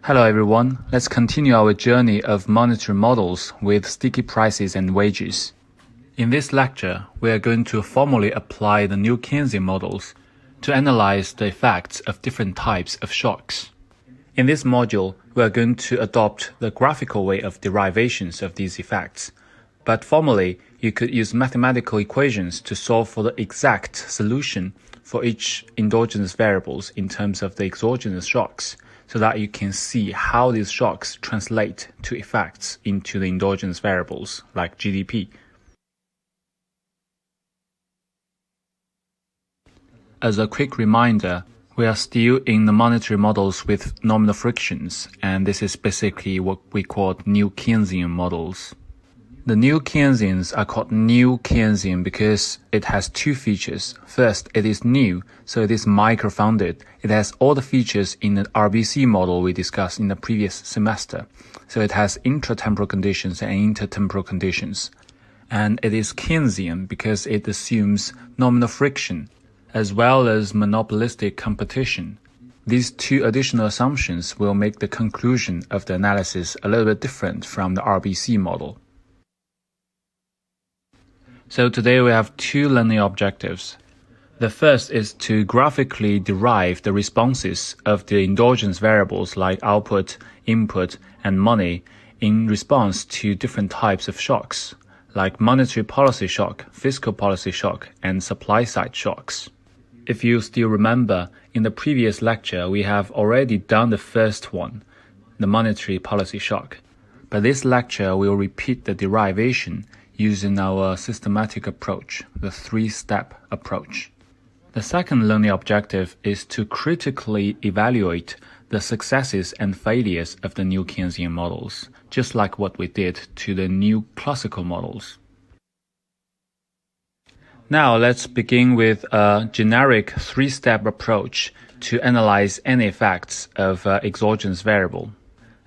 Hello everyone, let's continue our journey of monetary models with sticky prices and wages. In this lecture, we are going to formally apply the new Keynesian models to analyze the effects of different types of shocks. In this module, we are going to adopt the graphical way of derivations of these effects, but formally, you could use mathematical equations to solve for the exact solution for each endogenous variables in terms of the exogenous shocks, so that you can see how these shocks translate to effects into the endogenous variables like GDP. As a quick reminder, we are still in the monetary models with nominal frictions, and this is basically what we call new Keynesian models. The new Keynesians are called new Keynesian because it has two features. First, it is new, so it is micro-founded. It has all the features in the RBC model we discussed in the previous semester. So it has intratemporal conditions and intertemporal conditions. And it is Keynesian because it assumes nominal friction, as well as monopolistic competition. These two additional assumptions will make the conclusion of the analysis a little bit different from the RBC model. So today we have two learning objectives. The first is to graphically derive the responses of the endogenous variables like output, input, and money in response to different types of shocks, like monetary policy shock, fiscal policy shock, and supply-side shocks. If you still remember, in the previous lecture, we have already done the first one, the monetary policy shock. But this lecture will repeat the derivation using our systematic approach, the three-step approach. The second learning objective is to critically evaluate the successes and failures of the new Keynesian models, just like what we did to the new classical models. Now let's begin with a generic three-step approach to analyze any effects of exogenous variable.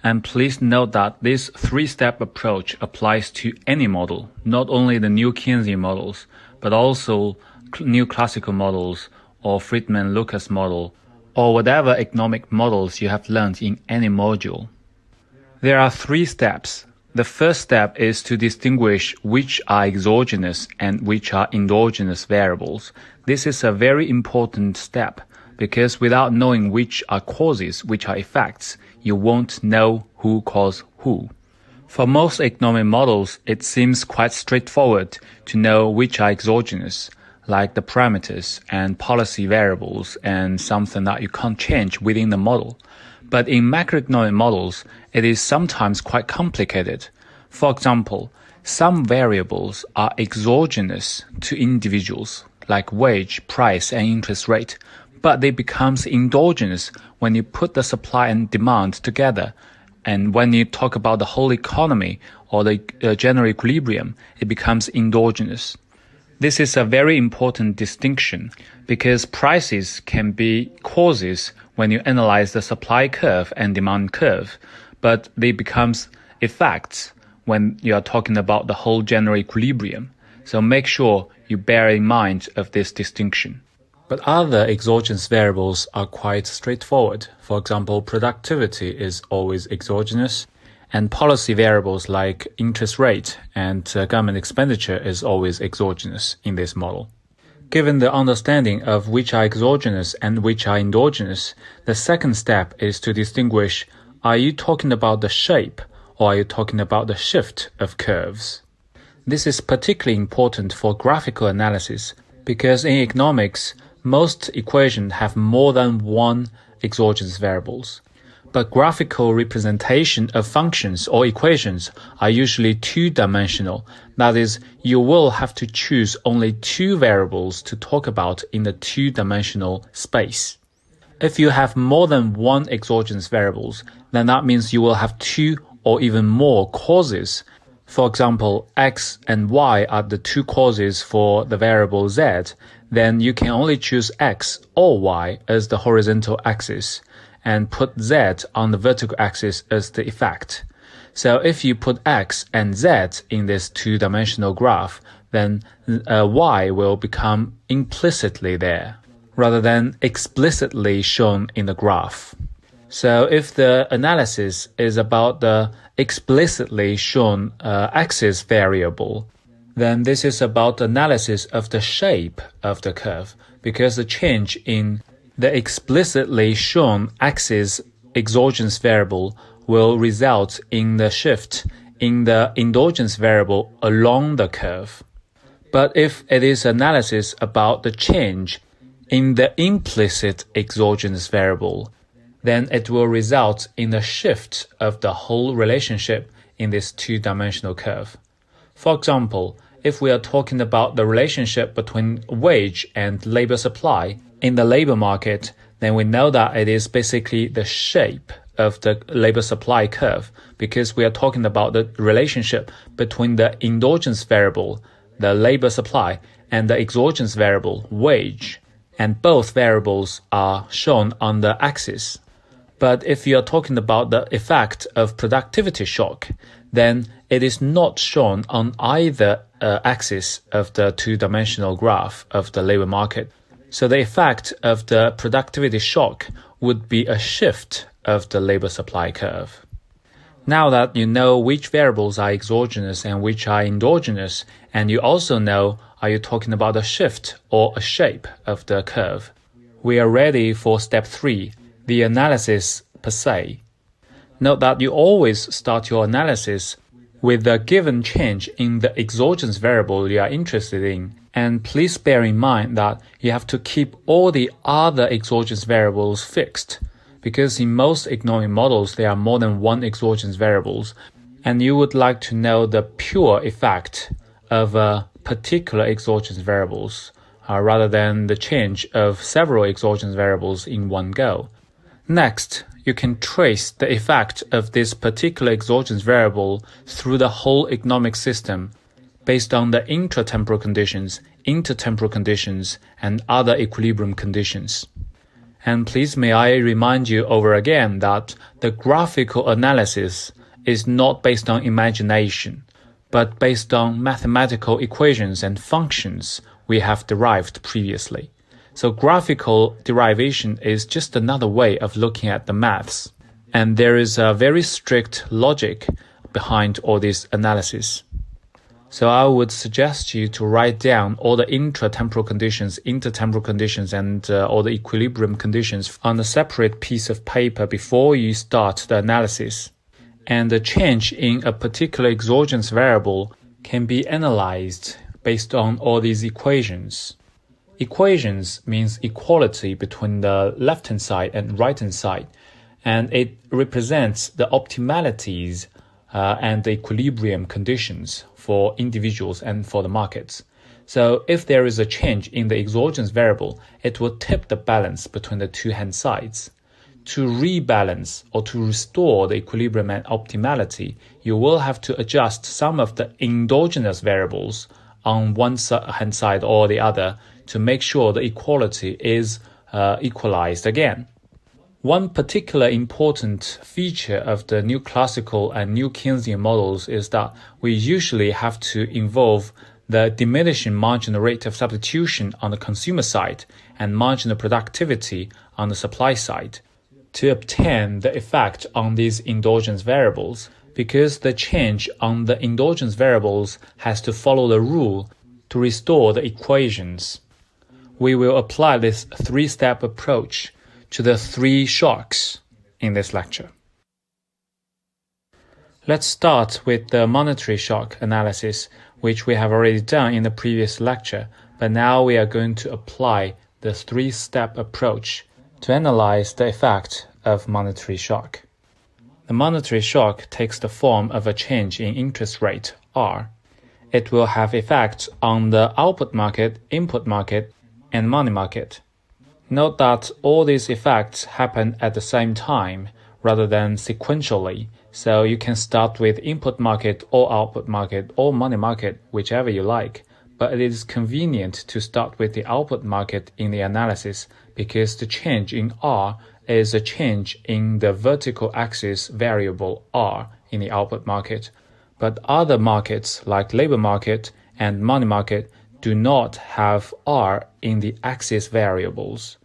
And please note that this three-step approach applies to any model, not only the new Keynesian models, but also new classical models or Friedman-Lucas model, or whatever economic models you have learned in any module. There are three steps. The first step is to distinguish which are exogenous and which are endogenous variables. This is a very important step because without knowing which are causes, which are effects, you won't know who caused who. For most economic models, it seems quite straightforward to know which are exogenous, like the parameters and policy variables and something that you can't change within the model. But in macroeconomic models, it is sometimes quite complicated. For example, some variables are exogenous to individuals, like wage, price, and interest rate, but they become endogenous when you put the supply and demand together. And when you talk about the whole economy or the general equilibrium, it becomes endogenous. This is a very important distinction because prices can be causes when you analyze the supply curve and demand curve, but they become effects when you are talking about the whole general equilibrium. So make sure you bear in mind of this distinction. But other exogenous variables are quite straightforward. For example, productivity is always exogenous, and policy variables like interest rate and government expenditure is always exogenous in this model. Given the understanding of which are exogenous and which are endogenous, the second step is to distinguish, are you talking about the shape or are you talking about the shift of curves? This is particularly important for graphical analysis because in economics, most equations have more than one exogenous variables. But graphical representation of functions or equations are usually two-dimensional. That is, you will have to choose only two variables to talk about in the two-dimensional space. If you have more than one exogenous variables, then that means you will have two or even more causes. For example, x and y are the two causes for the variable z, then you can only choose x or y as the horizontal axis and put z on the vertical axis as the effect. So if you put x and z in this two-dimensional graph, then y will become implicitly there rather than explicitly shown in the graph. So if the analysis is about the explicitly shown axis variable, then this is about analysis of the shape of the curve, because the change in the explicitly shown axis exogenous variable will result in the shift in the endogenous variable along the curve. But if it is analysis about the change in the implicit exogenous variable, then it will result in the shift of the whole relationship in this two-dimensional curve. For example, if we are talking about the relationship between wage and labor supply in the labor market, then we know that it is basically the shape of the labor supply curve, because we are talking about the relationship between the endogenous variable, the labor supply, and the exogenous variable, wage. And both variables are shown on the axis. But if you are talking about the effect of productivity shock, then it is not shown on either axis of the two-dimensional graph of the labor market. So the effect of the productivity shock would be a shift of the labor supply curve. Now that you know which variables are exogenous and which are endogenous, and you also know are you talking about a shift or a shape of the curve, we are ready for step 3, the analysis per se. Note that you always start your analysis with the given change in the exogenous variable you are interested in, and please bear in mind that you have to keep all the other exogenous variables fixed, because in most economic models there are more than one exogenous variables, and you would like to know the pure effect of particular exogenous variables rather than the change of several exogenous variables in one go. Next, you can trace the effect of this particular exogenous variable through the whole economic system based on the intratemporal conditions, intertemporal conditions, and other equilibrium conditions. And please may I remind you over again that the graphical analysis is not based on imagination, but based on mathematical equations and functions we have derived previously. So graphical derivation is just another way of looking at the maths, and there is a very strict logic behind all this analysis. So I would suggest you to write down all the intratemporal conditions, intertemporal conditions, and all the equilibrium conditions on a separate piece of paper before you start the analysis. And the change in a particular exogenous variable can be analyzed based on all these equations. Equations means equality between the left-hand side and right-hand side, and it represents the optimalities and the equilibrium conditions for individuals and for the markets. So if there is a change in the exogenous variable, it will tip the balance between the two hand sides. To rebalance or to restore the equilibrium and optimality, you will have to adjust some of the endogenous variables on one hand side or the other to make sure the equality is equalized again. One particular important feature of the new classical and new Keynesian models is that we usually have to involve the diminishing marginal rate of substitution on the consumer side and marginal productivity on the supply side to obtain the effect on these endogenous variables, because the change on the endogenous variables has to follow the rule to restore the equations. We will apply this three-step approach to the three shocks in this lecture. Let's start with the monetary shock analysis, which we have already done in the previous lecture, but now we are going to apply the three-step approach to analyze the effect of monetary shock. The monetary shock takes the form of a change in interest rate, R. It will have effects on the output market, input market, and money market. Note that all these effects happen at the same time rather than sequentially, so you can start with input market or output market or money market, whichever you like. But it is convenient to start with the output market in the analysis because the change in R is a change in the vertical axis variable R in the output market. But other markets like labor market and money market do not have R in the axis variables.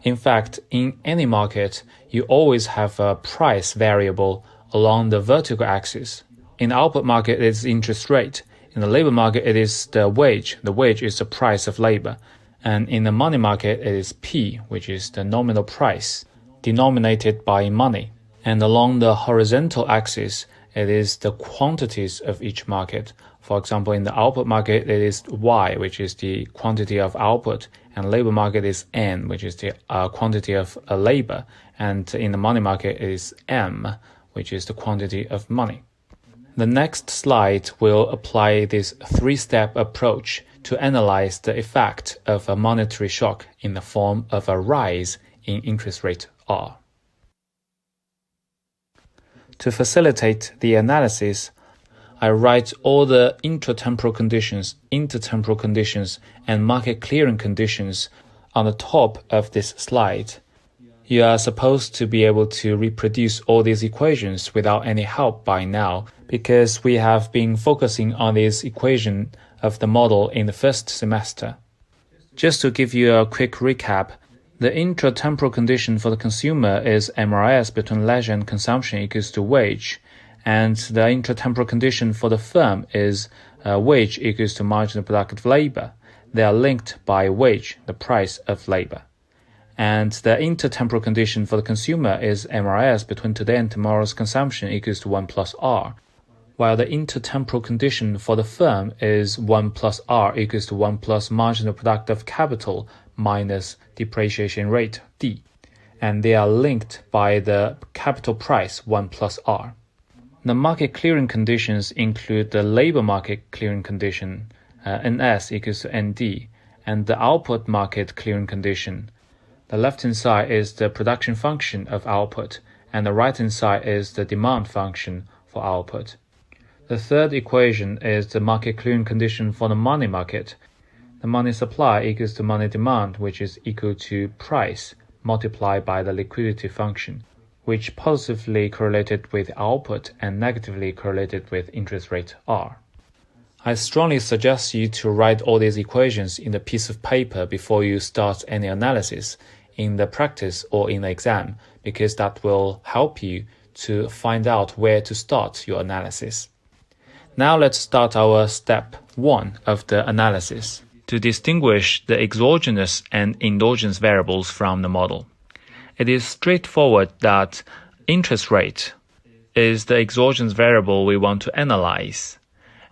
In fact, in any market, you always have a price variable along the vertical axis. In the output market, it is interest rate. In the labor market, it is the wage. The wage is the price of labor. And in the money market, it is P, which is the nominal price, denominated by money. And along the horizontal axis, it is the quantities of each market. For example, in the output market, it is Y, which is the quantity of output, and labor market is N, which is the quantity of labor. And in the money market, it is M, which is the quantity of money. The next slide will apply this three-step approach to analyze the effect of a monetary shock in the form of a rise in interest rate R. To facilitate the analysis, I write all the intratemporal conditions, intertemporal conditions, and market clearing conditions on the top of this slide. You are supposed to be able to reproduce all these equations without any help by now, because we have been focusing on this equation of the model in the first semester. Just to give you a quick recap, the intratemporal condition for the consumer is MRS between leisure and consumption equals to wage, and the intratemporal condition for the firm is wage equals to marginal productive labor. They are linked by wage, the price of labor. And the intertemporal condition for the consumer is MRS between today and tomorrow's consumption equals to 1 plus R, while the intertemporal condition for the firm is 1 plus R equals to 1 plus marginal productive capital minus depreciation rate, D. And they are linked by the capital price 1 plus R. The market clearing conditions include the labor market clearing condition, NS equals to ND, and the output market clearing condition. The left-hand side is the production function of output, and the right-hand side is the demand function for output. The third equation is the market clearing condition for the money market. The money supply equals to money demand, which is equal to price multiplied by the liquidity function, which positively correlated with output and negatively correlated with interest rate R. I strongly suggest you to write all these equations in a piece of paper before you start any analysis in the practice or in the exam, because that will help you to find out where to start your analysis. Now let's start our step 1 of the analysis to distinguish the exogenous and endogenous variables from the model. It is straightforward that interest rate is the exogenous variable we want to analyze,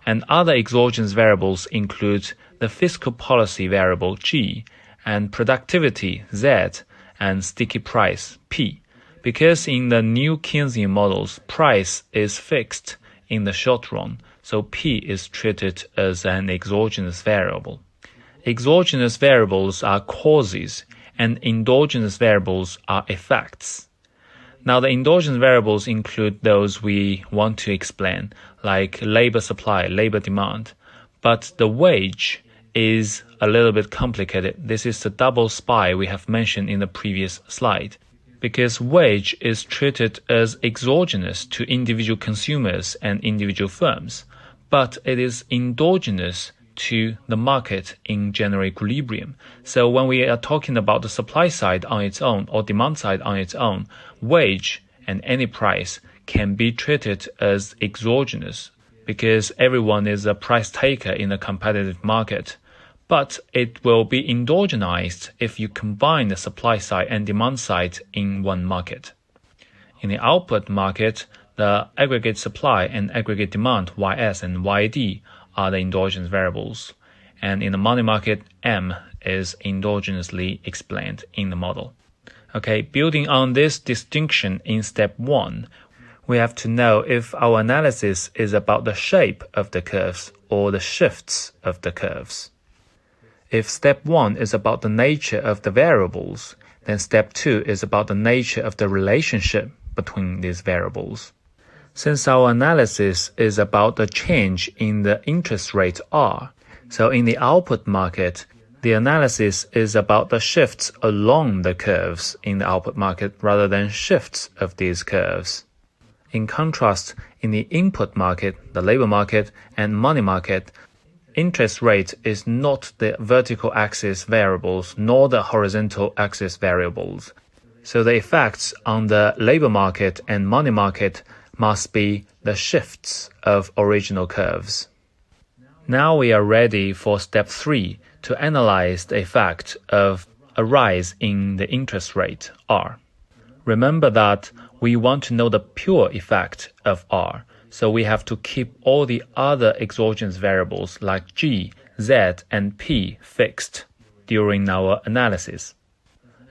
and other exogenous variables include the fiscal policy variable G and productivity Z and sticky price P, because in the new Keynesian models, price is fixed in the short run, so P is treated as an exogenous variable. Exogenous variables are causes, and endogenous variables are effects. Now, the endogenous variables include those we want to explain, like labor supply, labor demand. But the wage is a little bit complicated. This is the double spy we have mentioned in the previous slide, because wage is treated as exogenous to individual consumers and individual firms, but it is endogenous to the market in general equilibrium. So when we are talking about the supply side on its own or demand side on its own, wage and any price can be treated as exogenous because everyone is a price taker in a competitive market. But it will be endogenized if you combine the supply side and demand side in one market. In the output market, the aggregate supply and aggregate demand, YS and YD, are the endogenous variables. And in the money market, M is endogenously explained in the model. Okay, building on this distinction in step 1, we have to know if our analysis is about the shape of the curves or the shifts of the curves. If step 1 is about the nature of the variables, then step 2 is about the nature of the relationship between these variables. Since our analysis is about the change in the interest rate R, so in the output market, the analysis is about the shifts along the curves in the output market rather than shifts of these curves. In contrast, in the input market, the labor market, and money market, interest rate is not the vertical axis variables nor the horizontal axis variables. So the effects on the labor market and money market must be the shifts of original curves. Now we are ready for step 3 to analyze the effect of a rise in the interest rate, R. Remember that we want to know the pure effect of R, so we have to keep all the other exogenous variables like G, Z, and P fixed during our analysis.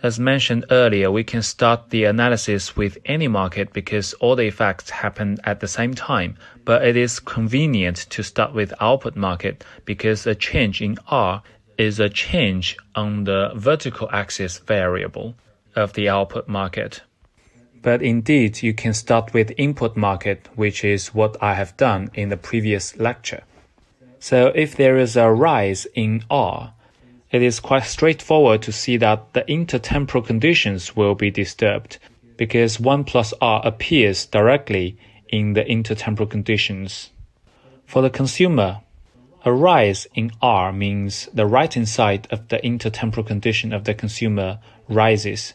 As mentioned earlier, we can start the analysis with any market because all the effects happen at the same time, but it is convenient to start with output market because a change in R is a change on the vertical axis variable of the output market. But indeed, you can start with input market, which is what I have done in the previous lecture. So if there is a rise in R, it is quite straightforward to see that the intertemporal conditions will be disturbed because 1 plus R appears directly in the intertemporal conditions. For the consumer, a rise in R means the right-hand side of the intertemporal condition of the consumer rises.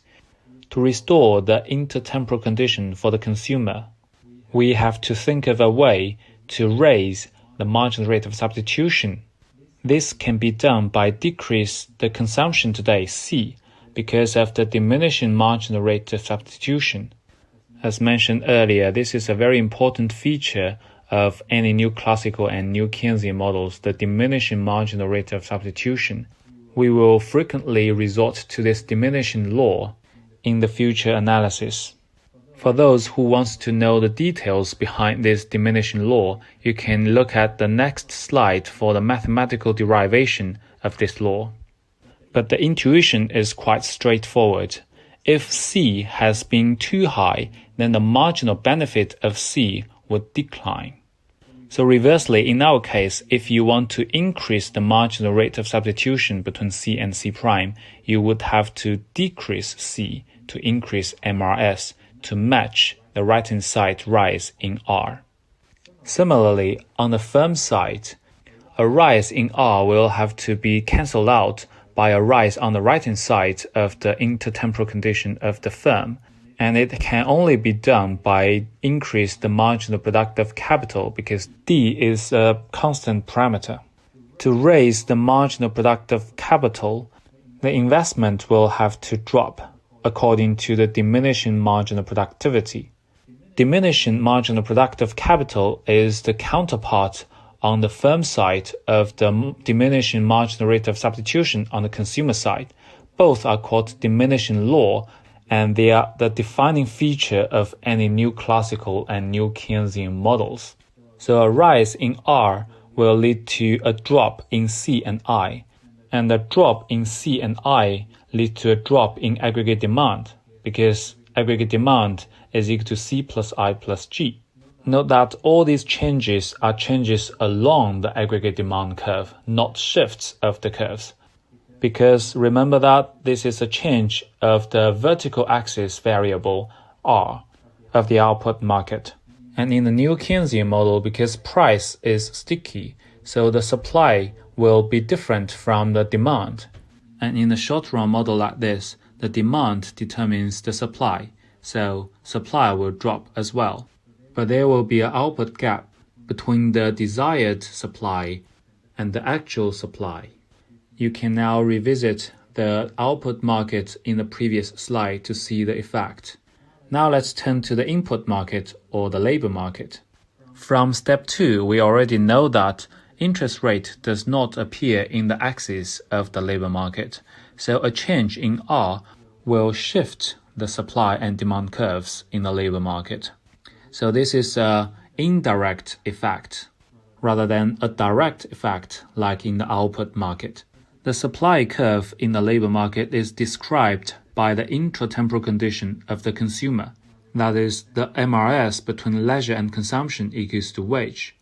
To restore the intertemporal condition for the consumer, we have to think of a way to raise the marginal rate of substitution. This can be done by decrease the consumption today, C, because of the diminishing marginal rate of substitution. As mentioned earlier, this is a very important feature of any new classical and new Keynesian models, the diminishing marginal rate of substitution. We will frequently resort to this diminishing law in the future analysis. For those who want to know the details behind this diminishing law, you can look at the next slide for the mathematical derivation of this law. But the intuition is quite straightforward. If C has been too high, then the marginal benefit of C would decline. So reversely, in our case, if you want to increase the marginal rate of substitution between C and C prime, you would have to decrease C to increase MRS to match the right-hand side rise in R. Similarly, on the firm side, a rise in R will have to be cancelled out by a rise on the right-hand side of the intertemporal condition of the firm, and it can only be done by increase the marginal productive capital because D is a constant parameter. To raise the marginal productive capital, the investment will have to drop according to the diminishing marginal productivity. Diminishing marginal productive capital is the counterpart on the firm side of the diminishing marginal rate of substitution on the consumer side. Both are called diminishing law, and they are the defining feature of any new classical and new Keynesian models. So a rise in R will lead to a drop in C and I, and a drop in C and I lead to a drop in aggregate demand, because aggregate demand is equal to C plus I plus G. Note that all these changes are changes along the aggregate demand curve, not shifts of the curves. Because remember that this is a change of the vertical axis variable R of the output market. And in the new Keynesian model, because price is sticky, so the supply will be different from the demand. And in the short-run model like this, the demand determines the supply, so supply will drop as well. But there will be an output gap between the desired supply and the actual supply. You can now revisit the output market in the previous slide to see the effect. Now let's turn to the input market or the labor market. From step 2, we already know that interest rate does not appear in the axis of the labor market, so a change in R will shift the supply and demand curves in the labor market. So this is an indirect effect rather than a direct effect like in the output market. The supply curve in the labor market is described by the intratemporal condition of the consumer, that is, the MRS between leisure and consumption equals to wage.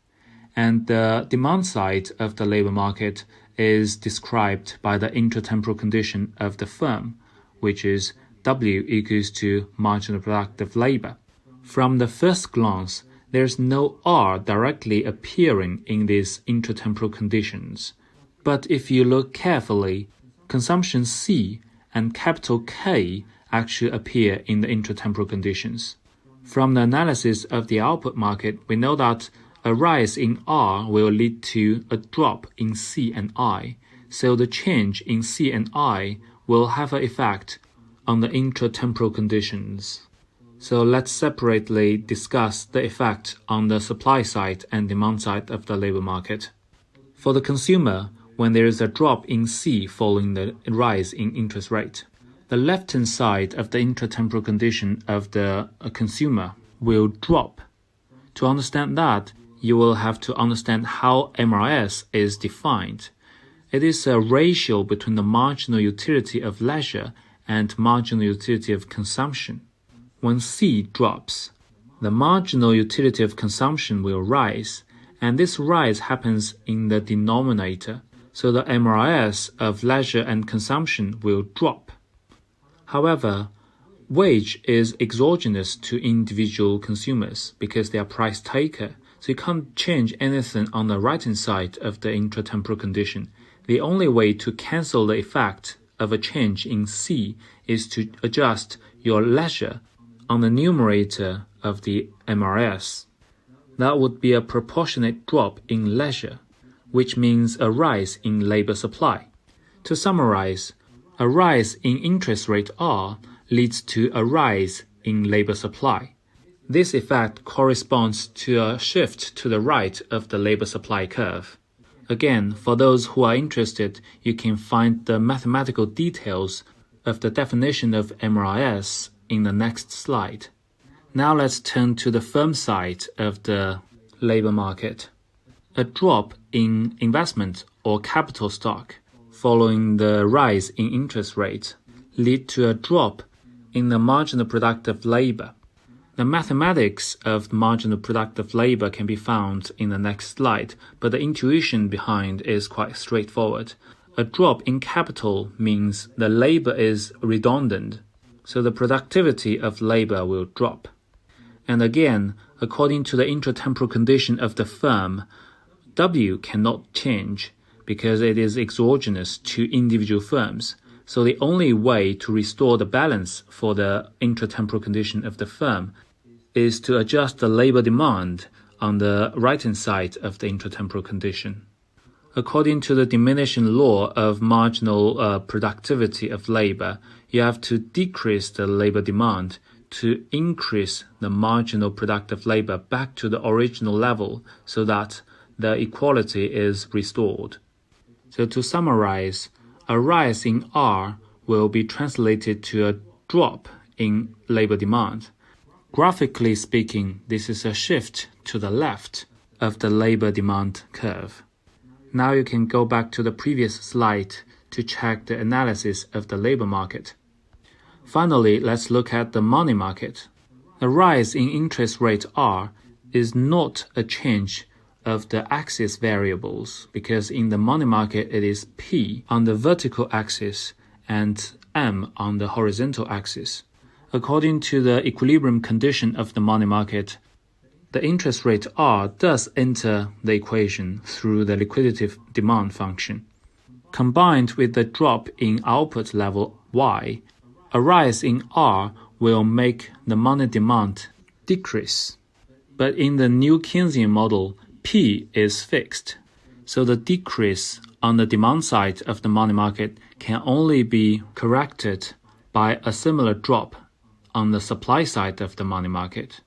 And the demand side of the labor market is described by the intratemporal condition of the firm, which is W equals to marginal productive labor. From the first glance, there's no R directly appearing in these intertemporal conditions. But if you look carefully, consumption C and capital K actually appear in the intertemporal conditions. From the analysis of the output market, we know that a rise in R will lead to a drop in C and I, so the change in C and I will have an effect on the intratemporal conditions. So let's separately discuss the effect on the supply side and demand side of the labor market. For the consumer, when there is a drop in C following the rise in interest rate, the left-hand side of the intratemporal condition of the consumer will drop. To understand that, you will have to understand how MRS is defined. It is a ratio between the marginal utility of leisure and marginal utility of consumption. When C drops, the marginal utility of consumption will rise, and this rise happens in the denominator, so the MRS of leisure and consumption will drop. However, wage is exogenous to individual consumers because they are price taker, so you can't change anything on the right-hand side of the intratemporal condition. The only way to cancel the effect of a change in C is to adjust your leisure on the numerator of the MRS. That would be a proportionate drop in leisure, which means a rise in labor supply. To summarize, a rise in interest rate R leads to a rise in labor supply. This effect corresponds to a shift to the right of the labor supply curve. Again, for those who are interested, you can find the mathematical details of the definition of MRS in the next slide. Now let's turn to the firm side of the labor market. A drop in investment or capital stock following the rise in interest rate lead to a drop in the marginal productive labor. The mathematics of marginal productive labor can be found in the next slide, but the intuition behind is quite straightforward. A drop in capital means the labor is redundant, so the productivity of labor will drop. And again, according to the intratemporal condition of the firm, W cannot change because it is exogenous to individual firms. So the only way to restore the balance for the intratemporal condition of the firm is to adjust the labor demand on the right-hand side of the intratemporal condition. According to the diminishing law of marginal productivity of labor, you have to decrease the labor demand to increase the marginal productive labor back to the original level so that the equality is restored. So to summarize, a rise in R will be translated to a drop in labor demand. Graphically speaking, this is a shift to the left of the labor demand curve. Now you can go back to the previous slide to check the analysis of the labor market. Finally, let's look at the money market. A rise in interest rate R is not a change of the axis variables because in the money market it is P on the vertical axis and M on the horizontal axis. According to the equilibrium condition of the money market, the interest rate R does enter the equation through the liquidity demand function. Combined with the drop in output level Y, a rise in R will make the money demand decrease. But in the new Keynesian model, P is fixed, so the decrease on the demand side of the money market can only be corrected by a similar drop on the supply side of the money market.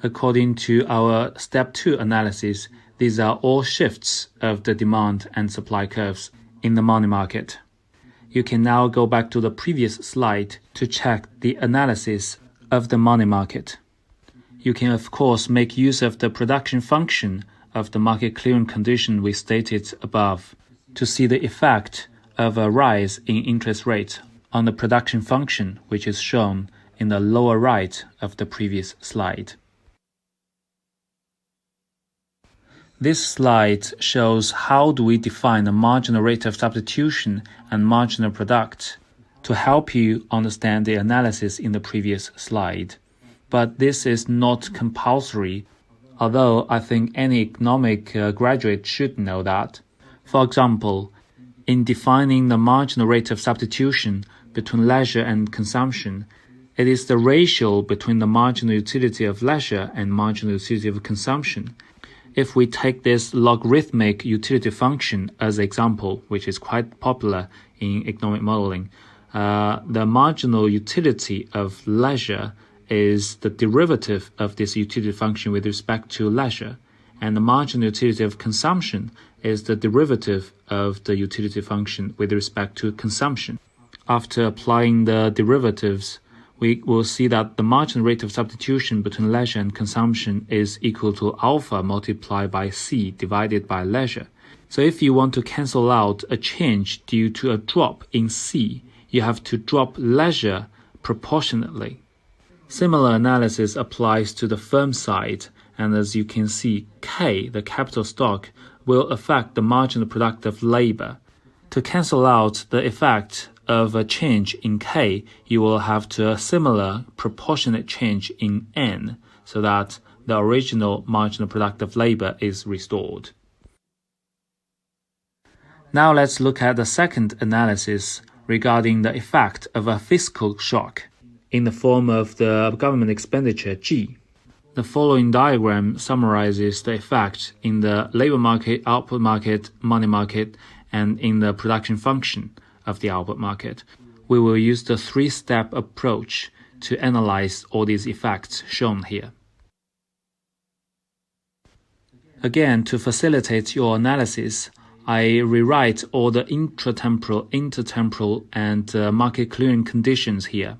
According to our Step 2 analysis, these are all shifts of the demand and supply curves in the money market. You can now go back to the previous slide to check the analysis of the money market. You can of course make use of the production function of the market clearing condition we stated above to see the effect of a rise in interest rate on the production function, which is shown in the lower right of the previous slide. This slide shows how do we define the marginal rate of substitution and marginal product to help you understand the analysis in the previous slide. But this is not compulsory although I think any economic graduate should know that. For example, in defining the marginal rate of substitution between leisure and consumption, it is the ratio between the marginal utility of leisure and marginal utility of consumption. If we take this logarithmic utility function as an example, which is quite popular in economic modeling, the marginal utility of leisure is the derivative of this utility function with respect to leisure, and the marginal utility of consumption is the derivative of the utility function with respect to consumption. After applying the derivatives, we will see that the marginal rate of substitution between leisure and consumption is equal to alpha multiplied by C divided by leisure. So if you want to cancel out a change due to a drop in C, you have to drop leisure proportionately. Similar analysis applies to the firm side, and as you can see, K, the capital stock, will affect the marginal product of labor. To cancel out the effect of a change in K, you will have a similar proportionate change in N, so that the original marginal product of labor is restored. Now let's look at the second analysis regarding the effect of a fiscal shock in the form of the government expenditure G. The following diagram summarizes the effect in the labor market, output market, money market, and in the production function of the output market. We will use the three-step approach to analyze all these effects shown here. Again, to facilitate your analysis, I rewrite all the intratemporal, intertemporal, and market clearing conditions here.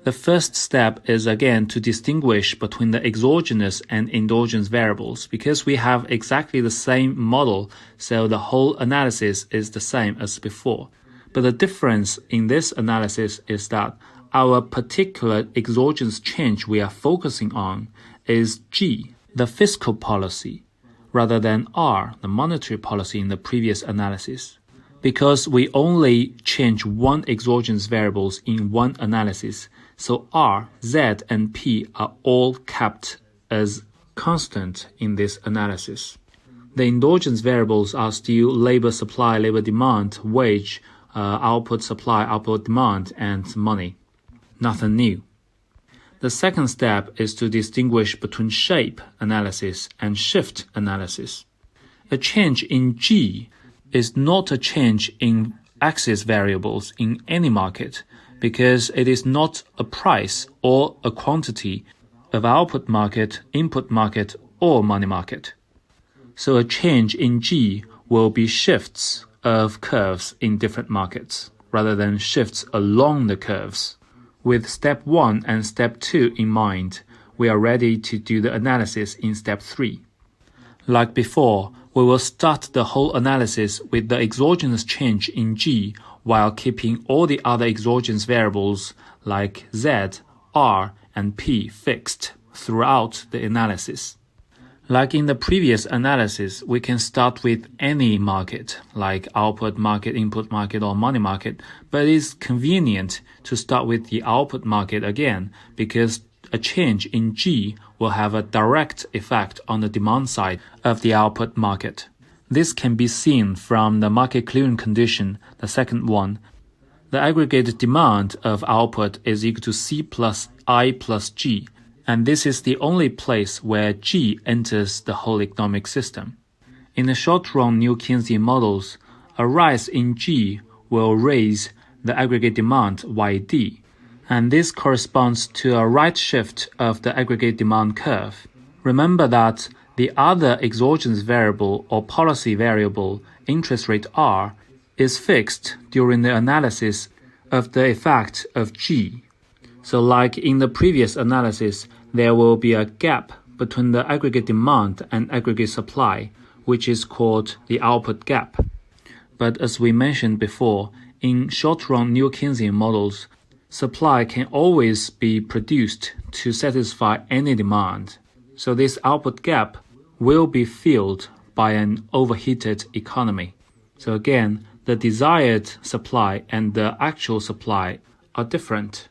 The first step is again to distinguish between the exogenous and endogenous variables, because we have exactly the same model, so the whole analysis is the same as before. But the difference in this analysis is that our particular exogenous change we are focusing on is G, the fiscal policy, rather than R, the monetary policy in the previous analysis. Because we only change one exogenous variables in one analysis, so R, Z, and P are all kept as constant in this analysis. The endogenous variables are still labor supply, labor demand, wage, output supply, output demand, and money. Nothing new. The second step is to distinguish between shape analysis and shift analysis. A change in G is not a change in axis variables in any market, because it is not a price or a quantity of output market, input market, or money market. So a change in G will be shifts of curves in different markets, rather than shifts along the curves. With step 1 and step 2 in mind, we are ready to do the analysis in step 3. Like before, we will start the whole analysis with the exogenous change in G while keeping all the other exogenous variables like Z, R, and P fixed throughout the analysis. Like in the previous analysis, we can start with any market, like output market, input market, or money market, but it is convenient to start with the output market again, because a change in G will have a direct effect on the demand side of the output market. This can be seen from the market clearing condition, the second one. The aggregate demand of output is equal to C plus I plus G, and this is the only place where G enters the whole economic system. In the short-run new Keynesian models, a rise in G will raise the aggregate demand YD, and this corresponds to a right shift of the aggregate demand curve. Remember that the other exogenous variable or policy variable, interest rate R, is fixed during the analysis of the effect of G. So like in the previous analysis, there will be a gap between the aggregate demand and aggregate supply, which is called the output gap. But as we mentioned before, in short-run new Keynesian models, supply can always be produced to satisfy any demand. So this output gap will be filled by an overheated economy. So again, the desired supply and the actual supply are different.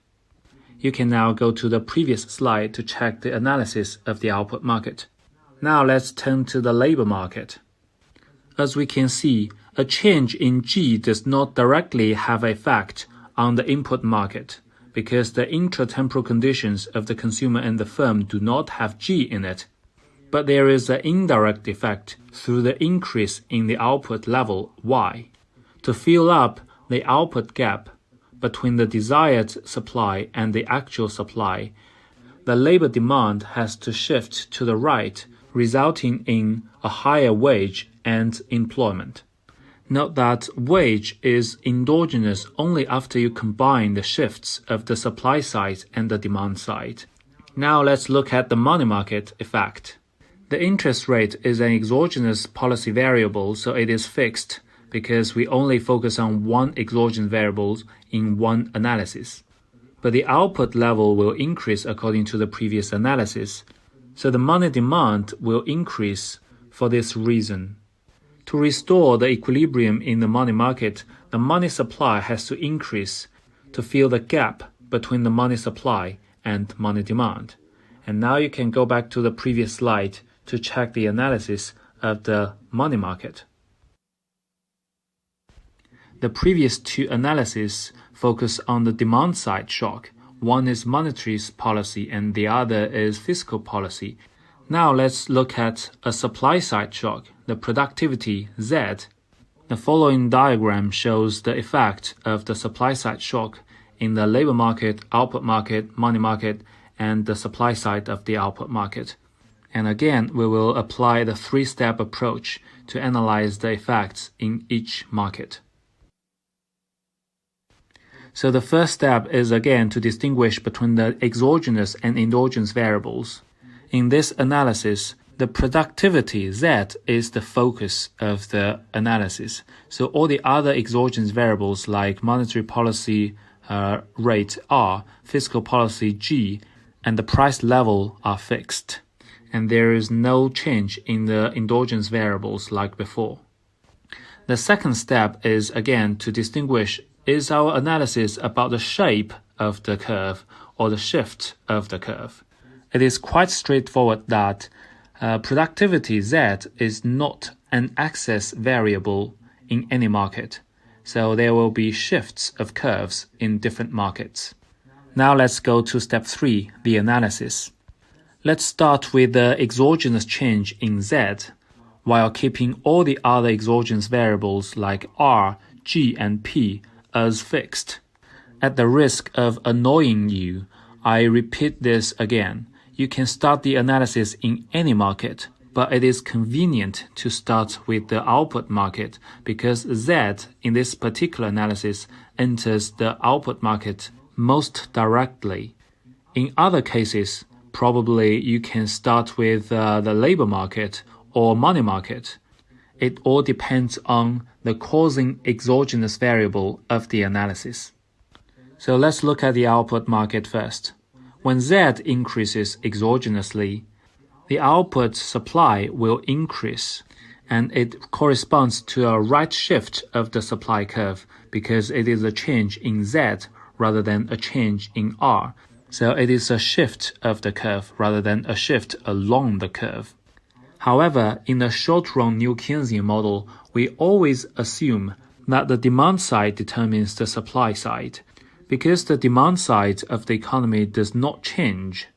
You can now go to the previous slide to check the analysis of the output market. Now let's turn to the labor market. As we can see, a change in G does not directly have effect on the input market because the intratemporal conditions of the consumer and the firm do not have G in it. But there is an indirect effect through the increase in the output level Y. To fill up the output gap between the desired supply and the actual supply, the labor demand has to shift to the right, resulting in a higher wage and employment. Note that wage is endogenous only after you combine the shifts of the supply side and the demand side. Now let's look at the money market effect. The interest rate is an exogenous policy variable, so it is fixed because we only focus on one exogenous variable in one analysis. But the output level will increase according to the previous analysis, so the money demand will increase for this reason. To restore the equilibrium in the money market, the money supply has to increase to fill the gap between the money supply and money demand. And now you can go back to the previous slide to check the analysis of the money market. The previous two analyses focus on the demand side shock. One is monetary policy and the other is fiscal policy. Now let's look at a supply side shock, the productivity Z. The following diagram shows the effect of the supply side shock in the labor market, output market, money market, and the supply side of the output market. And again, we will apply the three-step approach to analyze the effects in each market. So the first step is again to distinguish between the exogenous and endogenous variables. In this analysis, the productivity Z is the focus of the analysis. So all the other exogenous variables like monetary policy rate R, fiscal policy G, and the price level are fixed. And there is no change in the endogenous variables like before. The second step is again to distinguish, is our analysis about the shape of the curve or the shift of the curve? It is quite straightforward that productivity Z is not an axis variable in any market. So there will be shifts of curves in different markets. Now let's go to step 3, the analysis. Let's start with the exogenous change in Z, while keeping all the other exogenous variables like R, G, and P as fixed. At the risk of annoying you, I repeat this again. You can start the analysis in any market, but it is convenient to start with the output market because Z in this particular analysis enters the output market most directly. In other cases, probably you can start with the labor market or money market. It all depends on the causing exogenous variable of the analysis. So let's look at the output market first. When Z increases exogenously, the output supply will increase, and it corresponds to a right shift of the supply curve because it is a change in Z rather than a change in R. So it is a shift of the curve rather than a shift along the curve. However, in the short-run New Keynesian model, we always assume that the demand side determines the supply side, because the demand side of the economy does not change.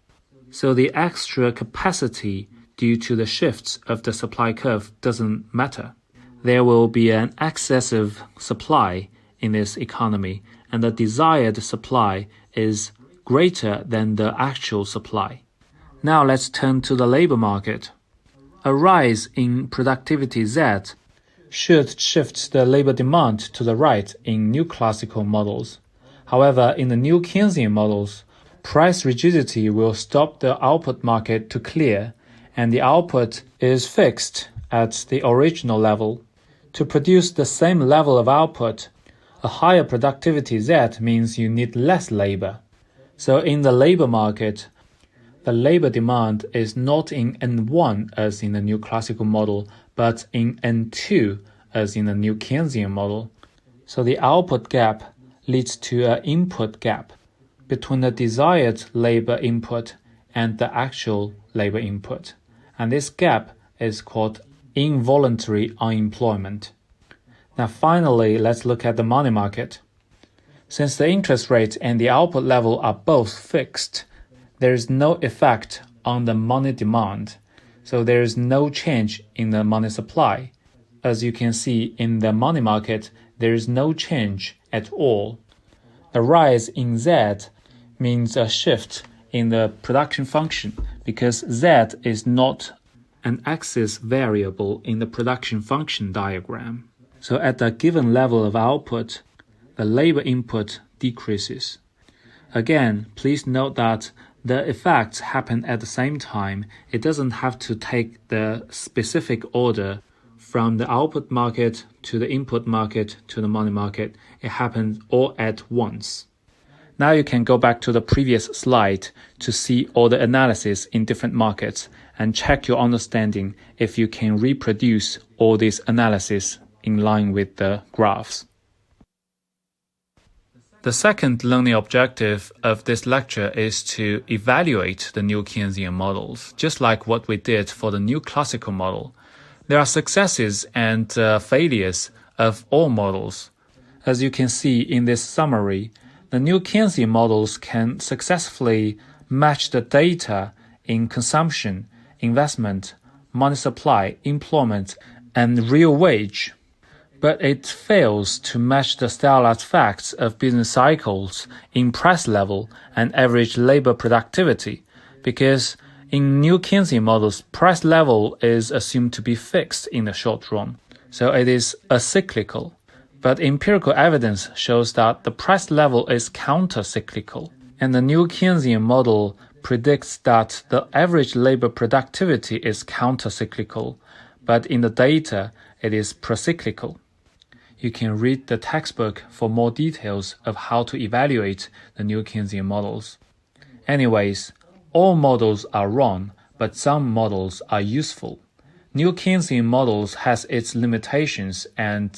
So the extra capacity due to the shifts of the supply curve doesn't matter. There will be an excessive supply in this economy, and the desired supply is greater than the actual supply. Now let's turn to the labor market. A rise in productivity Z should shift the labor demand to the right in new classical models. However, in the new Keynesian models, price rigidity will stop the output market to clear, and the output is fixed at the original level. To produce the same level of output, a higher productivity Z means you need less labor. So in the labor market, the labor demand is not in N1 as in the new classical model, but in N2 as in the new Keynesian model. So the output gap leads to an input gap between the desired labor input and the actual labor input. and this gap is called involuntary unemployment. Now finally, let's look at the money market. Since the interest rate and the output level are both fixed, there is no effect on the money demand, so there is no change in the money supply. As you can see in the money market, there is no change at all. The rise in Z means a shift in the production function because Z is not an axis variable in the production function diagram. So at a given level of output, the labor input decreases. Again, please note that the effects happen at the same time. It doesn't have to take the specific order from the output market to the input market to the money market. It happens all at once. Now you can go back to the previous slide to see all the analysis in different markets and check your understanding if you can reproduce all this analysis in line with the graphs. The second learning objective of this lecture is to evaluate the new Keynesian models, just like what we did for the new classical model. There are successes and failures of all models. As you can see in this summary, the new Keynesian models can successfully match the data in consumption, investment, money supply, employment, and real wage. But it fails to match the stylized facts of business cycles in price level and average labor productivity, because in new Keynesian models, price level is assumed to be fixed in the short run, so it is acyclical. But empirical evidence shows that the price level is counter-cyclical, and the new Keynesian model predicts that the average labor productivity is counter-cyclical, but in the data, it is procyclical. You can read the textbook for more details of how to evaluate the new Keynesian models. Anyways, all models are wrong, but some models are useful. New Keynesian models has its limitations and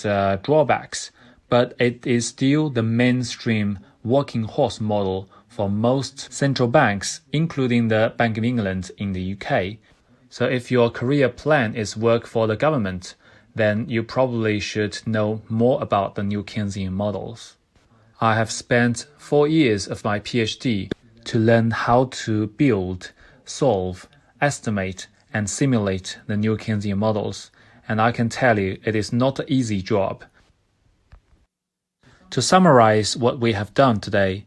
drawbacks, but it is still the mainstream working horse model for most central banks, including the Bank of England in the UK. So if your career plan is work for the government, then you probably should know more about the new Keynesian models. I have spent 4 years of my PhD to learn how to build, solve, estimate, and simulate the new Keynesian models, and I can tell you it is not an easy job. To summarize what we have done today,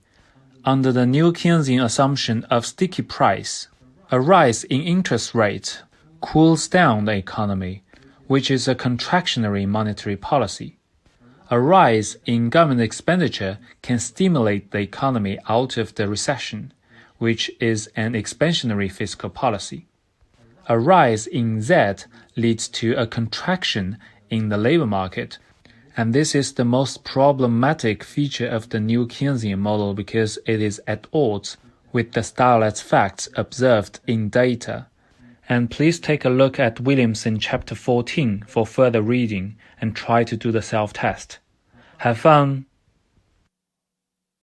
under the new Keynesian assumption of sticky price, a rise in interest rate cools down the economy, which is a contractionary monetary policy. A rise in government expenditure can stimulate the economy out of the recession, which is an expansionary fiscal policy. A rise in Z leads to a contraction in the labor market, and this is the most problematic feature of the new Keynesian model because it is at odds with the stylized facts observed in data. And please take a look at Williamson chapter 14 for further reading and try to do the self-test. Have fun!